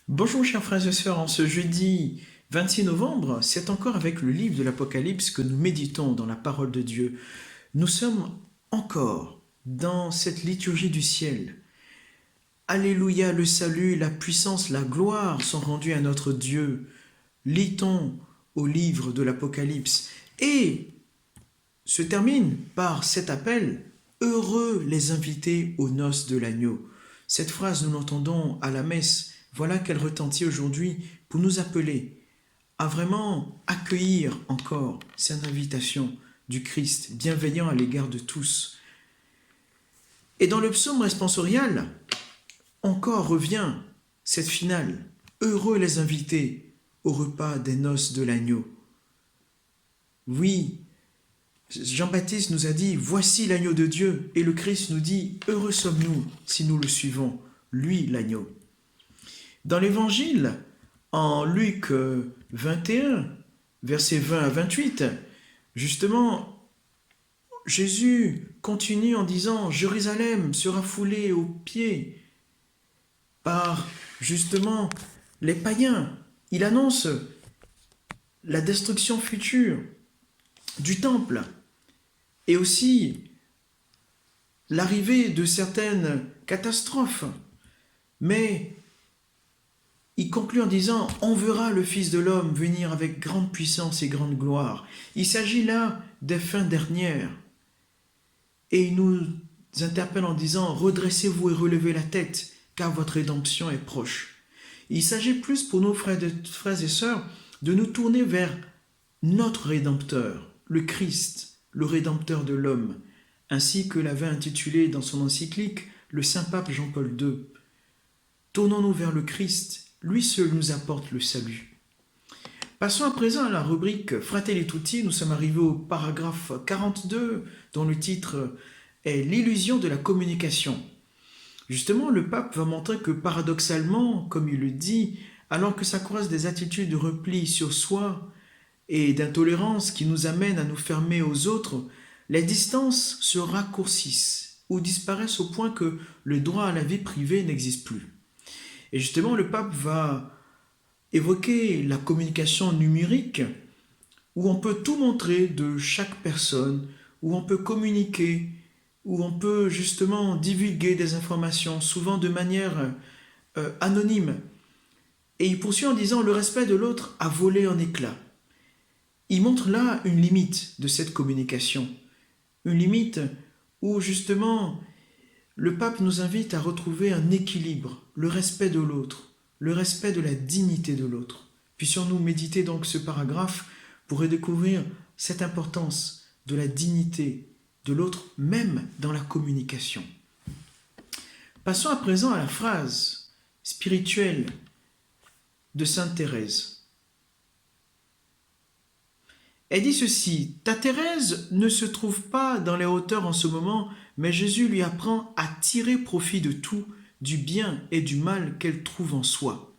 Bonjour chers frères et sœurs, en ce jeudi 26 novembre, c'est encore avec le livre de l'Apocalypse que nous méditons dans la parole de Dieu. Nous sommes encore dans cette liturgie du ciel. Alléluia, le salut, la puissance, la gloire sont rendus à notre Dieu. Lit-on au livre de l'Apocalypse et se termine par cet appel: heureux les invités aux noces de l'agneau. Cette phrase, nous l'entendons à la messe. Voilà qu'elle retentit aujourd'hui pour nous appeler à vraiment accueillir encore cette invitation du Christ, bienveillant à l'égard de tous. Et dans le psaume responsorial, encore revient cette finale: heureux les invités au repas des noces de l'agneau. Oui, Jean-Baptiste nous a dit: voici l'agneau de Dieu. Et le Christ nous dit: heureux sommes-nous si nous le suivons, lui l'agneau. Dans l'évangile, en Luc 21, versets 20 à 28, justement, Jésus continue en disant: Jérusalem sera foulée aux pieds par justement les païens. Il annonce la destruction future du temple et aussi l'arrivée de certaines catastrophes. Mais il conclut en disant: on verra le Fils de l'homme venir avec grande puissance et grande gloire. Il s'agit là des fins dernières. Et il nous interpelle en disant: redressez-vous et relevez la tête, car votre rédemption est proche. Il s'agit plus pour nos frères et sœurs de nous tourner vers notre Rédempteur, le Christ, le Rédempteur de l'homme, ainsi que l'avait intitulé dans son encyclique le Saint-Pape Jean-Paul II. Tournons-nous vers le Christ, lui seul nous apporte le salut. Passons à présent à la rubrique Fratelli Tutti. Nous sommes arrivés au paragraphe 42, dont le titre est l'illusion de la communication. Justement, le pape va montrer que paradoxalement, comme il le dit, alors que s'accroissent des attitudes de repli sur soi et d'intolérance qui nous amènent à nous fermer aux autres, les distances se raccourcissent ou disparaissent au point que le droit à la vie privée n'existe plus. Et justement, le pape va évoquer la communication numérique, où on peut tout montrer de chaque personne, où on peut communiquer, où on peut justement divulguer des informations, souvent de manière anonyme. Et il poursuit en disant: le respect de l'autre a volé en éclats. Il montre là une limite de cette communication, une limite où justement le pape nous invite à retrouver un équilibre, le respect de l'autre, le respect de la dignité de l'autre. Puissions-nous méditer donc ce paragraphe pour redécouvrir cette importance de la dignité de l'autre, même dans la communication. Passons à présent à la phrase spirituelle de Sainte Thérèse. Elle dit ceci: ta Thérèse ne se trouve pas dans les hauteurs en ce moment, mais Jésus lui apprend à tirer profit de tout, du bien et du mal qu'elle trouve en soi.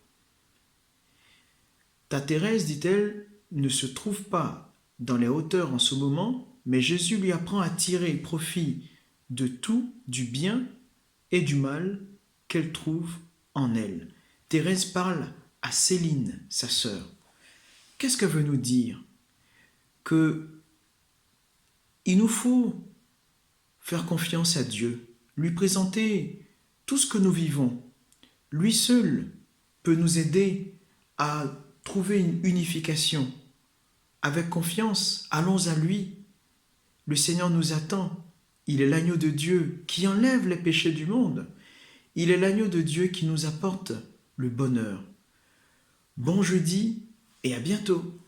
Ta Thérèse, dit-elle, ne se trouve pas dans les hauteurs en ce moment, mais Jésus lui apprend à tirer profit de tout, du bien et du mal qu'elle trouve en elle. Thérèse parle à Céline, sa sœur. Qu'est-ce qu'elle veut nous dire? Que il nous faut faire confiance à Dieu, lui présenter tout ce que nous vivons. Lui seul peut nous aider à trouver une unification. Avec confiance, allons à lui. Le Seigneur nous attend. Il est l'agneau de Dieu qui enlève les péchés du monde. Il est l'agneau de Dieu qui nous apporte le bonheur. Bon jeudi et à bientôt.